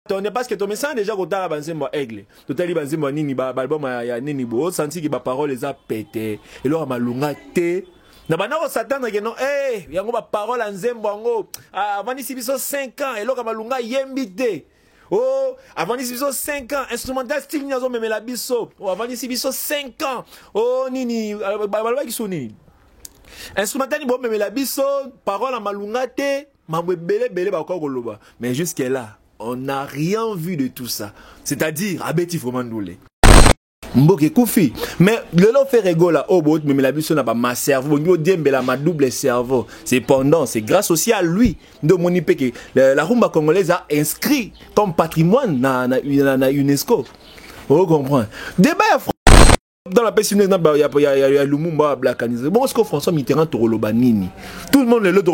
Attendez, parce que ton message déjà quand t'as banzembo aigle, totali banzembo nini ba album ya nini bo, senti que ba parole les a pété. Et là malunga té. Na bana ko s'attendre que non, yango ba parole nzembo ngo avant ici biso 5 ans et là malunga yembité. Oh, avant ici biso 5 ans, instrumental style nyazo memela biso. Oh, avant ici biso 5 ans. Oh nini ba ki soni. Instrumental ni bo memela biso, parole malunga té, mamwe belé ba ko koloba. Mais jusque là on n'a rien vu de tout ça. C'est-à-dire, Abeti Fomandoulé. Mboke Koufi. Mais le lot fait rigoler. Oh, bon, mais la mission n'a pas ma cerveau. Ma double cerveau. Cependant, c'est grâce aussi à lui. De mon que la rumba congolaise a inscrit comme patrimoine dans UNESCO. Vous comprenez? Débat dans la personne, il y a Lumumba Blackanisé. Bon, est-ce que François Mitterrand Toroloba Nini? Tout le monde le lot de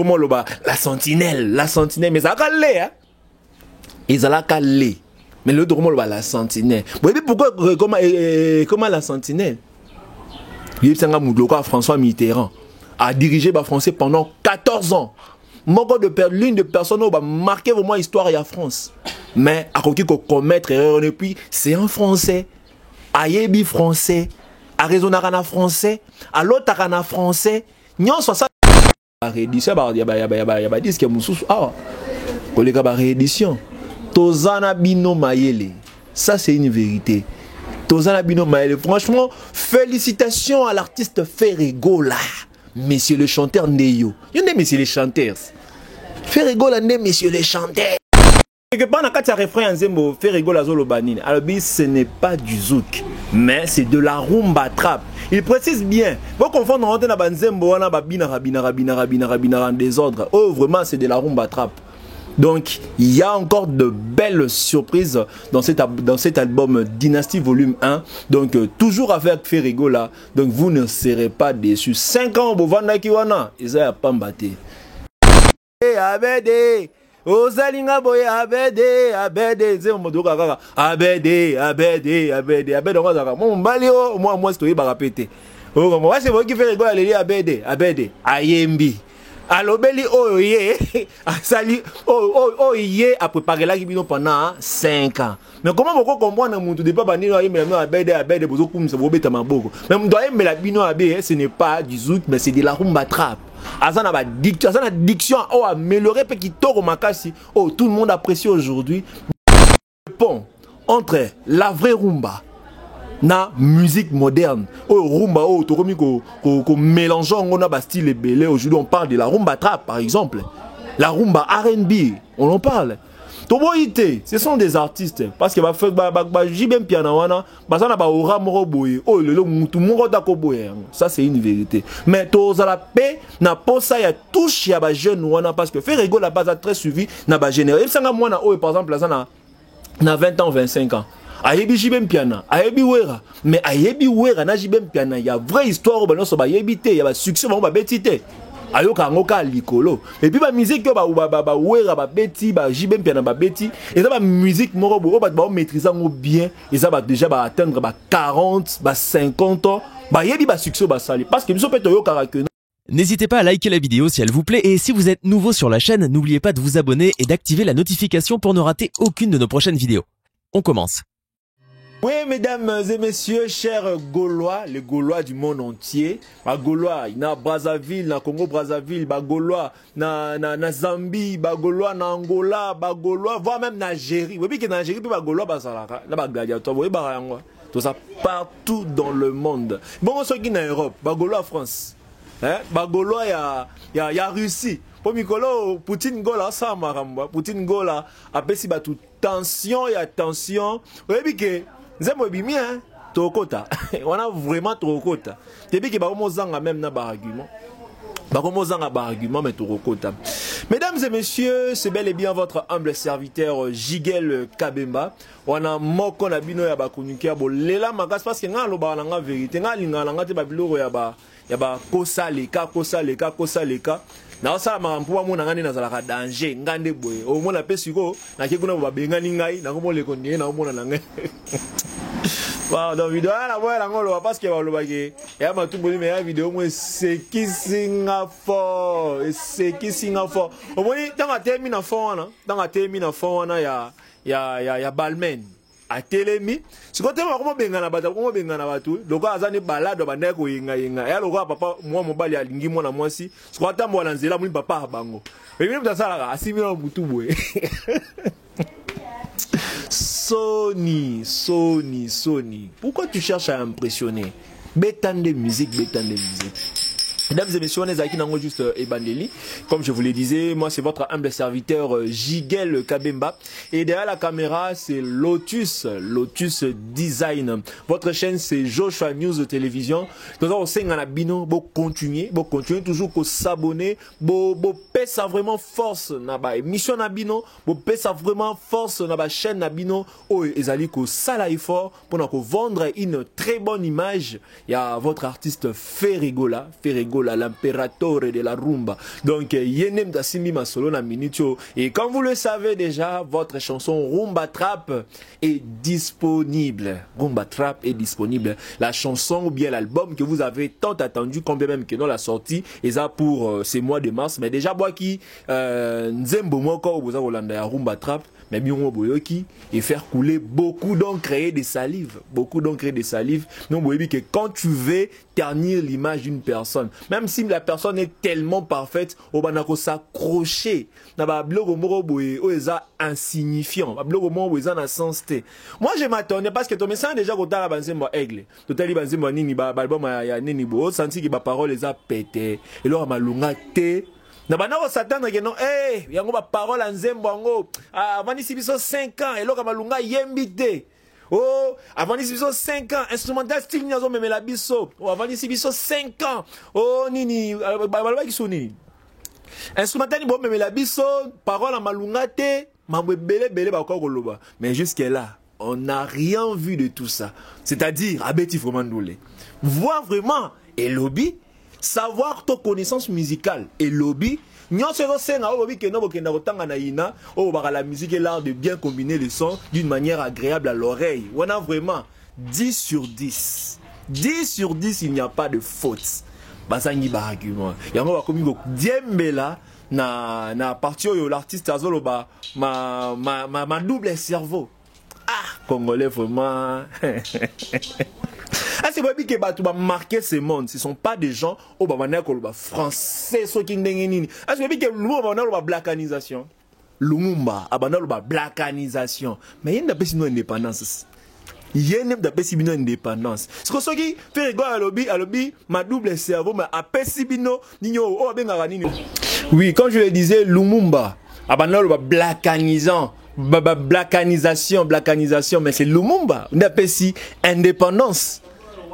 la sentinelle. La sentinelle. Mais ça a calé, hein? Ils allaient caler. Mais le droit la sentinelle. Vous voyez pourquoi comment la sentinelle? François Mitterrand a dirigé le français pendant 14 ans. L'une des personnes qui a marqué vraiment l'histoire de la France. Mais à qui commettre erreur et puis c'est un français. Ayebi français. A raison à français. À l'autre à français. Nyon soit ça. Réédition. Il y a des qui ah. Collègue réédition. Tozana Bino Mayele. Ça, c'est une vérité. Tozana Bino Mayele. Franchement, félicitations à l'artiste Ferregola. Monsieur le chanteur Neyo. Il y a messieurs les chanteurs. Ferregola, messieurs les chanteurs. Quelque part, dans le refrain, Ferregola Zolobanine. Alors, ce n'est pas du zouk, mais c'est de la rumba trap. Il précise bien. Vous confondez en désordre. Oh, vraiment, c'est de la rumba trap. Donc, il y a encore de belles surprises dans cet album Dynasty Volume 1. Donc, toujours avec Ferregola. Donc, vous ne serez pas déçus. 5 ans, vous vendez Kiwana. Ils n'ont pas mbatté. Abede, Ozalinga boy, Abede, Abede, moi, c'est toi, répéter. Moi, c'est vous qui fait Ferregola, Abede, Abede, Ayembi. Alobeli oye asali oye a préparé la kibino pendant 5 ans. Mais comment vous comprenez que vous ne pas banir abede bozo comme ça vous beta maboko. Mais vous doyez me la bino abe ce n'est pas du zouk mais c'est de la rumba trap. Azana ba diction, azana diction oh améliorer pe ki toro makasi. Oh tout le monde apprécie aujourd'hui le pont entre la vraie rumba na musique moderne. Oh rumba oh to komi ko mélangeant on a ba style belé. Aujourd'hui on parle de la rumba trap par exemple. La rumba R&B, on en parle. Toboité, ce sont des artistes parce que JBM piano wana, bazana ba ora moro boye. Oh le mutu moro dako boye. Ça c'est une vérité. Mais to la paix na posa ya touche ya ba jeune wana parce que Ferregola la base très suivi na ba général. Sanga mwana oh par exemple là na 20 ans 25 ans. Ayebi jibem piana, ayebi wera, mais ayebi wera na jibem piana, il y a vraie histoire ba noso ba yebité, il y a ba succès ba betité. Ayoka ngoka likolo. Et puis ba musique ba wera ba beti, ba jibem piana ba beti, et ça ba musique moro bo ba maîtriser ngo bien, et ça ba déjà ba atteindre ba 40, ba 50 ans, ba yebi ba succès ba sali parce que biso peto yoka que. N'hésitez pas à liker la vidéo si elle vous plaît et si vous êtes nouveau sur la chaîne, n'oubliez pas de vous abonner et d'activer la notification pour ne rater aucune de nos prochaines vidéos. On commence. Oui, mesdames et messieurs, chers Gaulois, les Gaulois du monde entier, les Gaulois, na Brazzaville, na Congo Brazzaville, les Gaulois, na Zambie, les Gaulois, na Angola, les Gaulois, voire même Nigerie. Vous voyez que Nigerie, les Gaulois, na gladiateurs, vous voyez, tout ça partout dans le monde. Bon, ceux qui sont en Europe, les Gaulois France, les Gaulois, il y a Russie. Pour Mikolo, Poutine Gola, ça maramba. Poutine Gola, après si tout tension et attention. Vous voyez que Zemo bimi hein, Tokota. On a vraiment Tokota. Depuis que Baromozanga même n'a pas argument. Baromozanga pas argument mais Tokota. Mesdames et messieurs, c'est bel et bien votre humble serviteur Jigel Kabemba. On a moko na bino ya bakunukia bo lela magas parce que nga loba na vérité nga linga nga te ba biloro ya ba kosa leka. Na osala makampu mona ngani nazalaka danger ngande boye o mona pesiko na kekuna ba bengani ngai na ko le kondier na mona na ngai. Wow, dans vidéo la voix ngolo parce que ba loba ke ya matumbo mais ya vidéo moi c'est qui Singapore o moni tanga termine fond wana ya ya Balmain a telemi si côté comment bengana bata comment bengana batu loko azani balade banda ko yinga ya loko papa moi mobali alingi mwana mwasi si côté mwana nzela muli papa bango et bien mtasala asimi na mutu boye Sony. Pourquoi tu cherches à impressionner? Bétan de musique. Mesdames et messieurs, on est aquí nango juste Ebandeli. Comme je vous le disais, moi c'est votre humble serviteur Jigel Kabemba. Et derrière la caméra, c'est Lotus Design. Votre chaîne c'est Joshua News Télévision. Nous avons 5 ans bino, bo continuer toujours qu'on s'abonner, bo pesa vraiment force na ba émission na bino, bo pesa vraiment force na ba chaîne na bino. Oh, ezali ko sala effort pour nous vendre une très bonne image. Il y a votre artiste Ferregola, l'impérateur de la rumba. Donc, Yenem Dasimi Masolo na minutio. Et comme vous le savez déjà, votre chanson Rumba Trap est disponible. Rumba Trap est disponible. La chanson ou bien l'album que vous avez tant attendu, combien même que non la sortie, et ça pour ces mois de mars. Mais déjà, moi qui, Nzembo Moko, vous avez Rolanda Rumba Trap, mais bien boyoki et faire couler beaucoup d'encre, créer des salives, non boyoki que quand tu veux ternir l'image d'une personne, même si la personne est tellement parfaite, au banako s'accrocher na ba blogo moro boye o eza insignifiant, ba blogo moro eza na sens te. Moi je m'attendais parce que ton message déjà ko tala banzembo aigle to tali banzembo nini ba album ya nini bo senti que ba parole eza pété et leur malunga te. Na bana ko s'attendre que non yango ba parole en nzembo yango avant ici biso 5 ans et loka malunga yembite. Oh, avant ici biso 5 ans instrumental style nyazo memela biso. Oh, avant ici biso 5 ans. Oh nini ba ki soni. Instrumental ni bo memela biso, parole en malunga te, mambo belé ba ko koloba. Mais jusque là, on n'a rien vu de tout ça. C'est-à-dire abeti vraiment doulé. Voir vraiment et lobby savoir ton connaissance musicale et lobby, la musique est l'art de bien combiner les sons d'une manière agréable à l'oreille. On a vraiment 10 sur 10. 10 sur 10, il n'y a pas de faute. Basangi ba argument. Yango ba komi ko diembela na partie où l'artiste azolo ba ma double cerveau. Ah, Congolais vraiment. Ah, c'est pas que tu vas marquer ce monde. Ce ne sont pas des gens au français, ceux qui n'ont pas. Ah, c'est pas que Lumumba blackanisation. Lumumba, abandonne blackanisation. Mais il n'y a pas de indépendance. Il y a une indépendance. C'est que ceux qui font rigoler à lobby, ma double cerveau, mais à Pessibino, oui, comme je le disais, Lumumba, abandonne blackanisant. Blackanisation, mais c'est Lumumba. On appelle ici indépendance.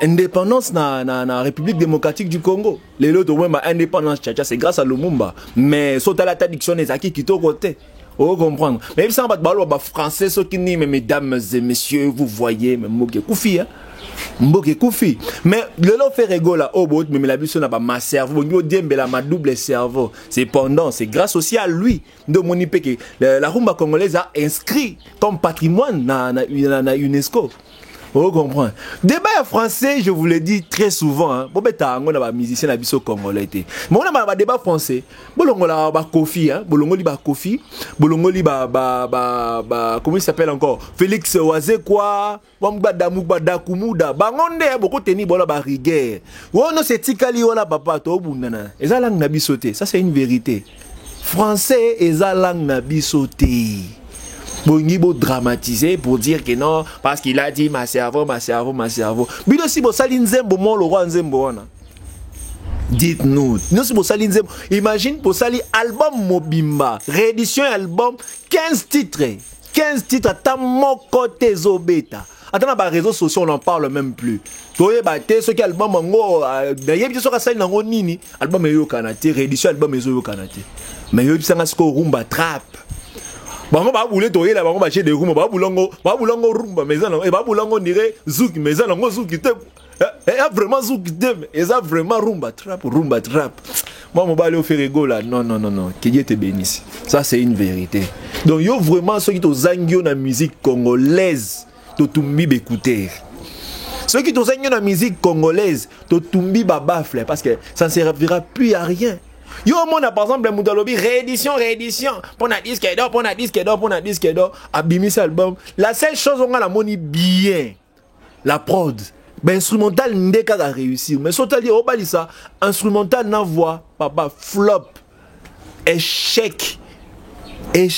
Indépendance na République démocratique du Congo. Les autres ont indépendance, c'est grâce à Lumumba. Mais saute à la traduction des acquis qui t'ont côté. Vous comprenez? Mais ça va pas français, ceux qui disent, mesdames et messieurs, vous voyez, mais Mboke Koufi, hein? Mboke Koufi. Mais le lot fait rigoler, oh, mais la buse n'a pas ma cerveau, ma double cerveau. Cependant, c'est grâce aussi à lui, de mon que la rumba congolaise a inscrit comme patrimoine na UNESCO. Vous comprenez? Débat français, je vous le dis très souvent, hein. Bon, on a musicien na biso congolais. Mais on a un débat français. Bolongo la ba Kofi, hein. Bolongo li ba Kofi. Bolongo li comment il s'appelle encore? Félix Oazé quoi? Wamba Damouba Dakumuda. Bangonde beaucoup teni bola ba rigueur. Wono c'est tikali wala papa to bundana. Eza langue na bisoté. Ça c'est une vérité. Français eza langue na bisoté. Bongibo dramatisé pour dire que non, parce qu'il a dit ma cerveau. Bino si bo sali nzembo mon le roi nzembo wana. Dites-nous, nous si bo sali nzembo, imagine pour sali album Mobimba, réédition album 15 titres à ta mon côté zobeta. Attends, dans les réseaux sociaux, on n'en parle même plus. Toye bate, ce qui album ngo, d'ailleurs, bien sûr que ça il n'en nini, album yo kanate, réédition album yo kanate. Mais yo bisa ngasko rumba trap. Bango ba boule toye la bango ba chez des rumba ba bulongo rumba mais ça non et ba bulongo dirait zouk mais ça non zouk te et a vraiment zouk te et ça vraiment rumba trap. Moi mon ba aller au Ferrego là non que Dieu te bénisse. Ça c'est une vérité. Donc yo vraiment ceux qui to zangio na musique congolaise to tumbi écouter. Ceux qui to zangio na musique congolaise to tumbi ba bafle parce que ça ne servira plus à rien. Yo mona par exemple le lobby réédition pour un disque d'or pour un disque d'or abimisa album. La seule chose on a la money bien la prod. Ben instrumental ndeka a réussir mais sotali o balisa instrumental na voix papa flop échec. Et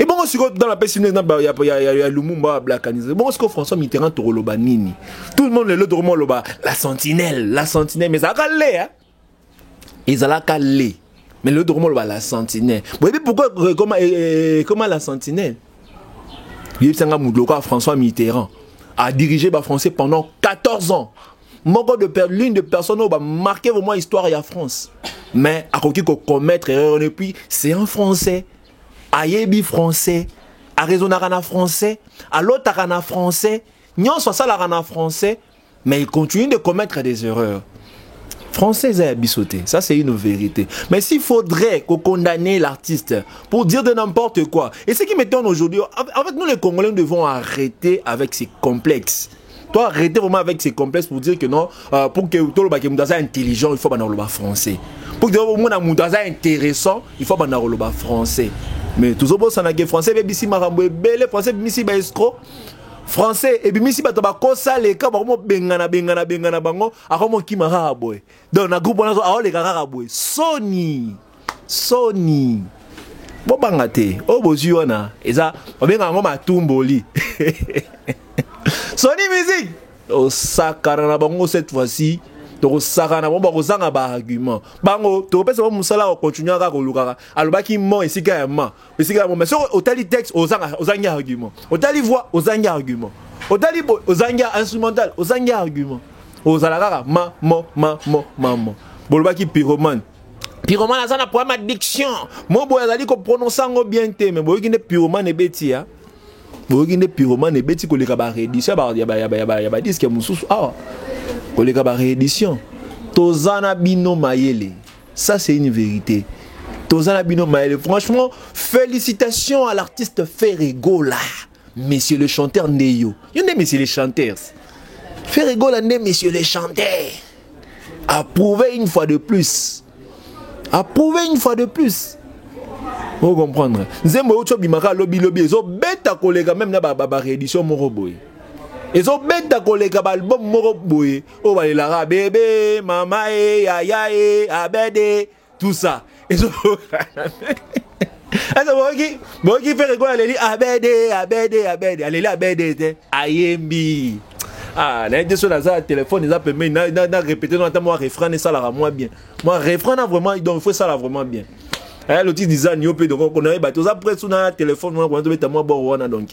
bon, si dans la personne, il y a Lumumba, Blackanisé. Bon, est-ce que François Mitterrand, Toroloba Nini? Tout le monde, le Dormo Loba, la sentinelle, mais ça a calé, hein? Ils ont calé. Mais le Dormo Loba, la sentinelle. Vous voyez pourquoi, comment la sentinelle? François Mitterrand a dirigé le français pendant 14 ans. L'une des personnes qui a marqué vraiment l'histoire de la France. Mais à côté de commettre erreur, et puis c'est un français. Ayebi français, à raisonnarana français, à l'autre rana français, non soit ça la rana français, mais il continue de commettre des erreurs. Français est abissoté, ça c'est une vérité. Mais s'il faudrait qu'on condamne l'artiste pour dire de n'importe quoi, et ce qui m'étonne aujourd'hui, en fait nous les Congolais devons arrêter avec ces complexes. Toi arrêter vraiment avec ces complexes pour dire que non, pour que tout le monde soit intelligent, il faut parler français. Pour que tout le monde soit intéressant, il faut parler français. Mais tous les gens français, BBC Marambo, Bele, français, BBC Baestro, français, et BBC Batabako, ça, les cas, bengana, bango, à comment qui m'a boy. Dans un groupe, on a les gars Sony. Bon, bangate, oh, bozuana, et ça, on vient à ma tumboli. Sony Music, au sakarana bango cette fois-ci. Donc sakana bon bazanga ba argument bango to pesa mo musala continue à koluka alobaki mo esika ma mais sur otali texte ozanga argument otali voix ozanga argument otali ozanga instrumental ozanga argument ozalaka ma bolobaki pyromane azana problème d'addiction mo boyazali ko prononcer ngo bien te mais boyoki ne pyromane ebeti ya boyoki ne pyromane ebeti koleka ba réédition ba disque mususu ah koleka ba réédition tozana bino mayele, ça c'est une vérité. Tozana bino mayele, franchement félicitations à l'artiste Ferregola, messieurs le chanteur Neyo. Il y a messieurs les chanteurs Ferregola né messieurs les chanteurs, approuvé une fois de plus, vous comprendre nzembo ocho bimaka lobby ezo beta koleka même na ba réédition moko boy. Ils ont bête d'aller à l'album Moroboye. Oh, bah, il a bébé, maman, aïe, abédé, tout ça. Ils ont. Bon, qui fait rigoler, abédé. Allez là, abédé, aïe, ah, là, sur la téléphone, ils appellent, mais ils ont répété dans moi, refrain, et ça la moins bien. Moi, refrain, vraiment, il faut ça la vraiment bien. L'autre disait n'y a pas de on a battu après sur le téléphone on a trouvé moi bon donc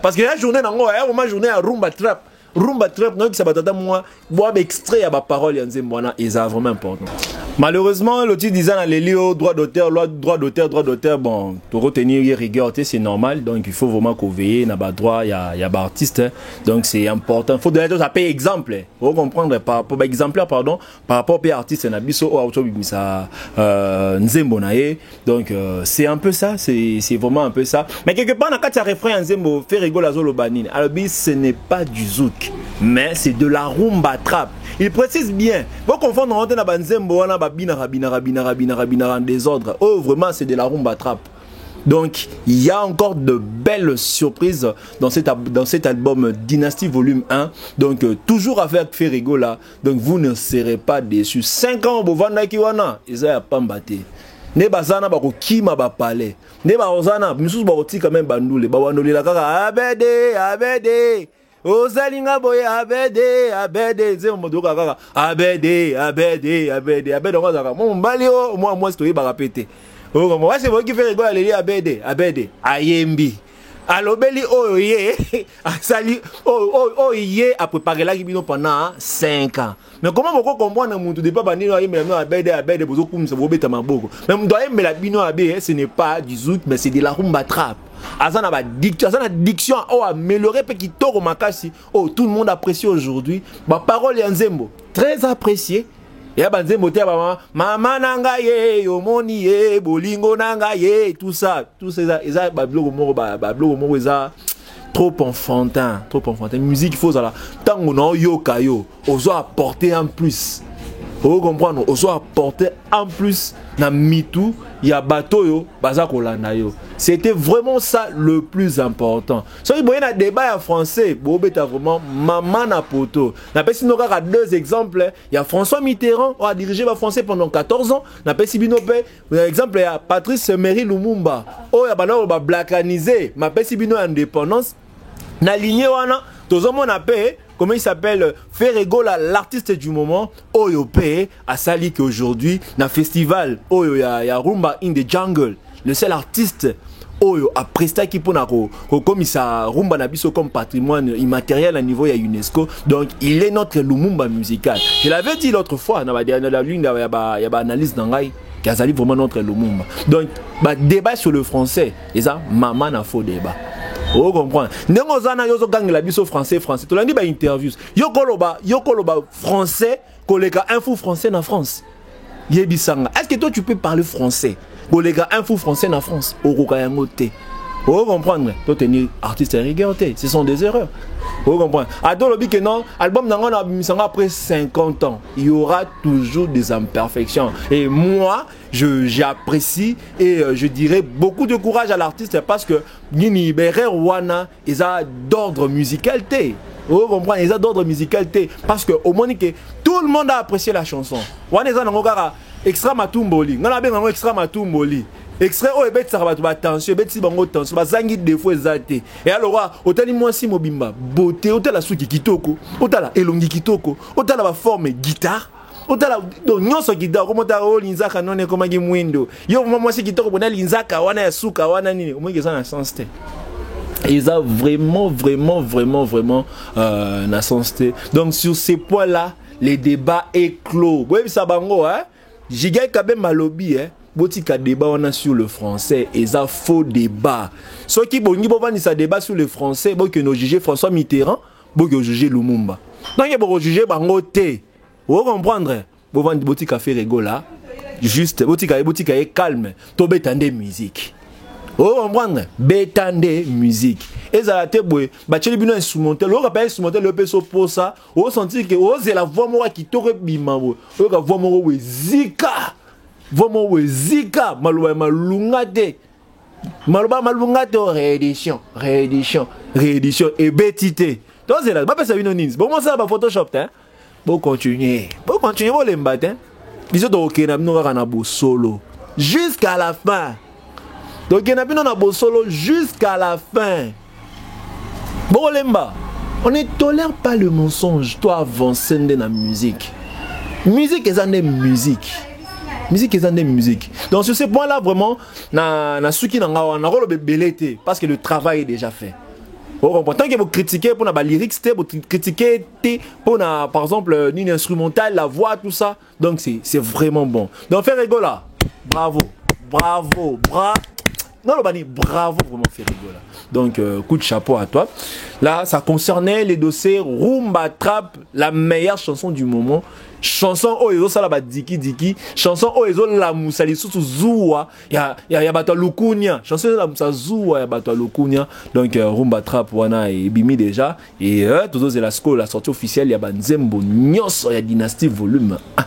parce que la journée nango ma journée à rumba trap donc ça batata moi boire extrait à ma parole ya nzembona et ça vraiment important. Malheureusement l'autre disait dans les lieux droit d'auteur bon pour retenir rigueur c'est normal donc il faut vraiment qu'on veille na ba droit il y a ba artiste donc c'est important faut donner ça paye exemple vous comprendre par exemplaire pardon par rapport aux artistes na biso au auto bimisa nzembona donc c'est un peu ça c'est vraiment un peu ça mais quelque part na kati refrain nzembo fait rigoler azolo banine alors ce n'est pas du zouk mais c'est de la rumba trap. Il précise bien. Vous confondez entre na banzembo wana babina en désordre. Oh vraiment c'est de la rumba trap. Donc il y a encore de belles surprises dans cet album Dynasty volume 1. Donc toujours avec Ferregola. Donc vous ne serez pas déçus. 5 ans au Vanda Kiwana, ils ont pas mbatté. Ne bazana bako kima ba palais. Ne bazana mususu bako tika même bandule. Ba wanoli la kaka abede. Ozalinga boye abede zemo doka kaka abede on va mon mbali o moi stoyi ba répéter o moi c'est vous qui fait rigoler les abede ayembi alobeli oye asali oye a préparé la kibino pendant 5 ans mais comment vous comprendre mutu de pas banino ayembi no abede bozo kumisa bobeta maboko même doye mela bino abe ce n'est pas du zouk mais c'est de la rumba trap. Azana ba diction amélioré pe kitoko makasi tout le monde apprécie aujourd'hui ba parole ya nzembo très apprécié ya ba nzembo te ba mama nanga ye omoni ye bolingo nanga ye tout ça eza ba blogo moko eza trop enfantin musique faut ça là tango na yoka yo ozo apporter en plus Vous comprenez, on soit apporté en plus na mitou ya bato yo baza kolanda yo. C'était vraiment ça le plus important. So il y a un débat en français, bobeta vraiment maman na poto. Na pesi no kaka deux exemples, il y a François Mitterrand qui a dirigé le français pendant 14 ans. Na pesi bino pe exemple il y a Patrice Emery Lumumba. Oh ya bana ba blackanisé, ma pesi bino indépendance. Na lignée wana, tozo mon appel comment il s'appelle Ferregola, l'artiste du moment, Oyo P, a sali qu'aujourd'hui, dans le festival, Oyo ya Rumba in the Jungle, le seul artiste, Oyo a presté qui pour comme ça Rumba Nabiso comme patrimoine immatériel à niveau ya UNESCO, donc il est notre Lumumba musical. Je l'avais dit l'autre fois, dans la ligne, il y a analyse dans l'Aïe, qui a sali vraiment notre Lumumba. Donc, débat sur le français, et ça, maman n'a faux débat. Vous comprenez? Nengozana yozo gang la biso français. Tu l'as dit par interviews. Yokoloba français, collègue info français na France. Yebisanga. Est-ce que toi tu peux parler français? Collègue info français na France. Okokayangote. Vous comprenez? Toi tu es artiste rigueur. Ce sont des erreurs. Vous comprenez? Attends le que non, album n'anga après 50 ans, il y aura toujours des imperfections. Et moi, j'apprécie et je dirais beaucoup de courage à l'artiste parce que Nini Berer Wana, ils ont d'ordre musical. Vous comprenez? Ils ont d'ordre musical parce que au moins que tout le monde a apprécié la chanson. Wana ils ont extra matumboli. On a bien extra matumboli. Extrait oh ebet ça va attention ebet si bango tension bazangi défaut ezate et alors otali moi si mobimba beauté otala suki kitoko otala elongi kitoko otala ba forme guitare otala donc nyonso guitare comme otala o linzaka none comme ngi mwindo yo moi si kitoko bona linzaka wana ya suka wana nini omongi ça na sens te ils ont vraiment na sens te. Donc sur ces points là les débats est clos. Oui ça bango hein Jigai Kabe Malobi hein botika débat on a sur le français et ça faux débat. Ceux qui bongi bovan ça débat sur le français, bon que nous juger François Mitterrand, bon que juger Lumumba. Donc il faut juger bango te. Vous comprendre? Bovan botika fait rigola, juste botika est calme, to betande musique. Vous comprendre? Betande musique. Et ça a été boy, bacheli bino instrumental, on rappelle instrumental le peso pour ça, on sentit que on c'est la voix moi qui t'aurait bima, on la voix moi zika. Vraiment zika maluba malungate réédition et bétité donc c'est là pas ça une nins bon moi ça va Photoshop hein bon continuer bon les mbat hein biso to okena bino kana bo solo jusqu'à la fin donc okena bino na bo solo jusqu'à la fin bon lemba on ne tolère pas le mensonge toi avancer dans la musique est une musique est une musique. Donc sur ce point là vraiment na suki na nga rolo belete parce que le travail est déjà fait. Tant que vous critiquez pour la lyrics, vous critiquez pour par exemple une instrumentale, la voix, tout ça. Donc c'est vraiment bon. Donc Ferregola, bravo. Non, le bani, bravo vraiment Ferregola. Donc coup de chapeau à toi. Là, ça concernait les dossiers Rumba Trap, la meilleure chanson du moment. Chanson Oezo Salaba Diki, chanson Oezo la Moussali sous Zoua, ya bato Lukunya, chanson la Moussa Zoua, ya bato Lukunya. Donc Rumba Trap wana et bimi déjà et tout ça la score la sortie officielle ya Banzembo Nyos ya Dynastie volume 1.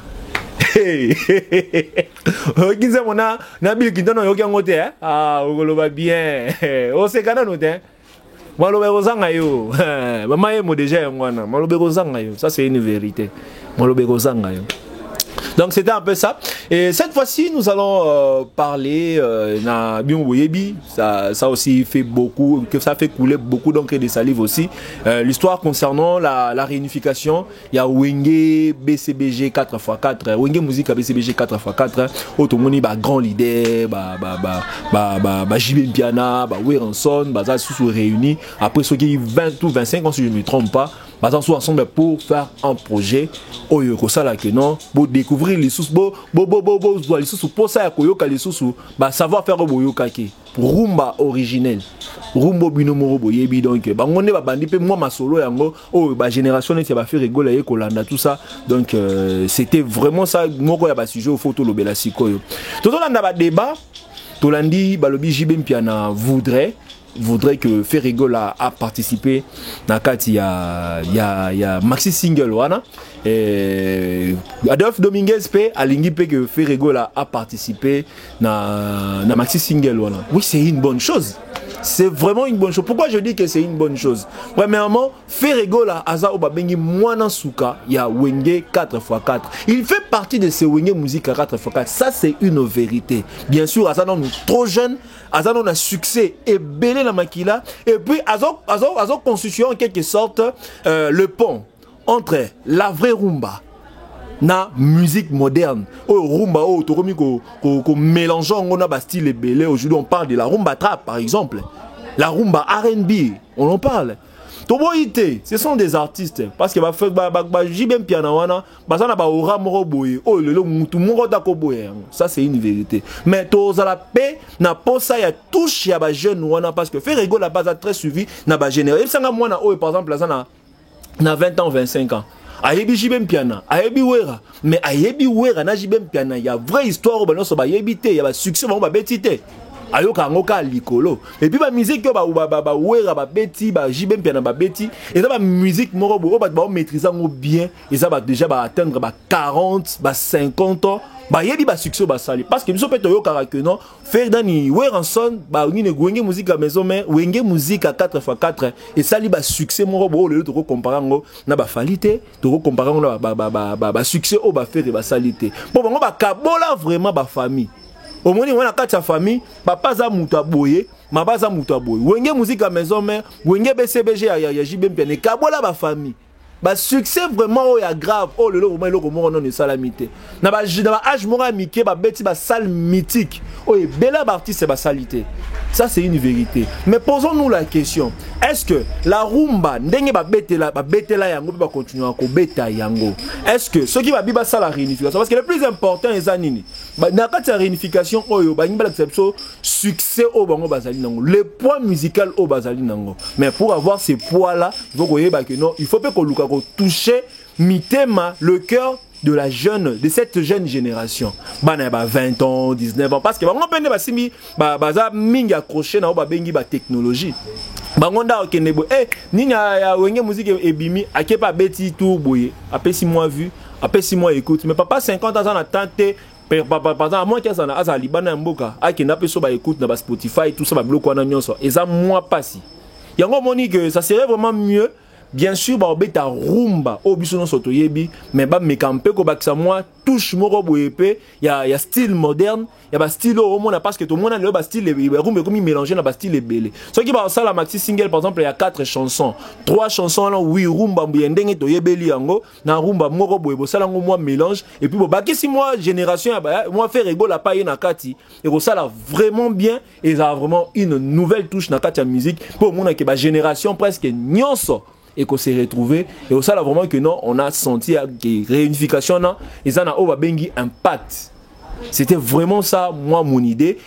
Okinze mona na bil kintono yoki ngote ah okoloba bien. O se kana no te. Malobeko zanga yo. Mama yemo déjà ngwana. Malobeko zanga yo. Ça c'est une vérité. Malobeko zanga yo. Donc c'était un peu ça. Et cette fois-ci, nous allons parler na Biongoyebi. Ça aussi fait beaucoup, que ça fait couler beaucoup d'encre et de salive aussi. L'histoire concernant la réunification. Il y a Wenge BCBG 4x4. Wenge Musique BCBG 4x4. Automoni grand leader, JB Piana, Werenson, ça sous réunis. Après ceux qui 20 ou 25 ans si je ne me trompe pas. Basant ensemble pour faire un projet Oyoko sala que non pour découvrir les sous les sous pour ça koyoka les sous savoir faire boyoka ki rumba originel rumba binomoro boyebi donc bangonde ba bandi pe moi ma solo yango génération net ba faire rigoler kolanda tout ça donc c'était vraiment ça moko ya ba sujet au photo lobela sikoyo tozolanda ba débat tolandi balobi JB Mpiana voudrait voudrais que Ferrego a participé dans il y a maxi single wana et Adolphe Dominguez pe alingi pe que Ferrego a participé dans maxi single wana. Oui, c'est une bonne chose. C'est vraiment une bonne chose. Pourquoi je dis que c'est une bonne chose? Premièrement, Ferrego la aza obabengi mwana suka ya wenge 4x4. Il fait partie de ces wenge musique à 4x4. Ça c'est une vérité. Bien sûr, aza non trop jeune, aza non a succès et belé la makila et puis azo constitué en quelque sorte le pont entre la vraie rumba na musique moderne. Oh rumba oh toromi ko mélangeant on a ba style belé. Aujourd'hui on parle de la rumba trap par exemple. La rumba R&B, on en parle. Toboïté, ce sont des artistes parce que JBM Pianawana, basana ba ora moro boye. Oh le mutu moro dako boye. Ça c'est une vérité. Mais toza la paix na posa ya touche ya ba jeune wana parce que Ferrego la base très suivi na ba génération. Sanga mwana oh par exemple là na 20 ans 25 ans. Ayebi JBM Piana, ayebi wera, mais ayebi wera na JBM Piana, il y a vraie histoire au banon so ba yebité, il y a ba succès ba betité. Ayoka ngoka likolo. Et puis ba musique ba wera ba beti ba JBM Piana ba beti, et ça ba musique moro bo ba maîtriser ngo bien, et ça ba déjà ba atteindre ba 40, ba 50 ans. Bah yebi ba succès ba sali parce que biso peto yo karaké non faire dani weranson ba ni ne wenge musique à maison mais wenge musique à 4x4 et sali ba succès mo bo le to comparer ngo na ba falité to comparer ngo ba succès au ba faire ba salité bon ngo ba kabola vraiment ba famille au moins on a quatre famille papa za muta boye maba za muta boye wenge musique à maison mais wenge BCBG ya JBM Piana kabola ba famille. Bah succès vraiment oh ya grave oh le moment le comment on est salamité na ba âge mora miké ba beti ba salle mythique oh et bella artiste c'est ba salité. Ça c'est une vérité. Mais posons-nous la question, est-ce que la rumba ndenge ba betela yango ba continuer ko beta yango? Est-ce que ce qui va biba ça la réunification parce que le plus important est zanini ba na kati ya réunification oyo ba ngibala exception succès au bango bazali nango le poids musical au bazali nango mais pour avoir ces poids là il faut que non il faut pas que luka toucher mitema le cœur de cette jeune génération. Bana ba 20 ans, 19 ans parce que bango pende ba simi baza mingi accroché na ba bengi ba technologie. Bango nda okende bo nini ya wenge musique ebimi akepa beti tout boye. Apesi moi vu, apesi moi écoute mais papa 50 ans na tante par exemple à moins que ça na azali bana mboka akenda peso ba écoute na ba Spotify tout ça ba bloquer wana nyonso. Eza moi passi. Yango moni que ça serait vraiment mieux. Bien sûr, bah obeta rumba, obisono soto yebi, mais bah mekampe ko bakisa moi touche moro boyepe, y a style moderne, y a ba style au monde parce que tout le monde a le style rumba comme mélanger na ba style belé. Ce qui va ça la maxi single par exemple, il y a 4 chansons, 3 chansons là oui rumba mbiyendenge to yebeli yango, na rumba moro boyebo ça là moi mélange et puis bon bakisi moi génération moi faire Ferrego la paye na kati et ça là vraiment bien et ça a vraiment une nouvelle touche na kati ya musique pour monde que ba génération presque nyonso et qu'on s'est retrouvé et au ça là vraiment que non on a senti que réunification non et ça n'a pas bengi impact. C'était vraiment ça moi mon idée.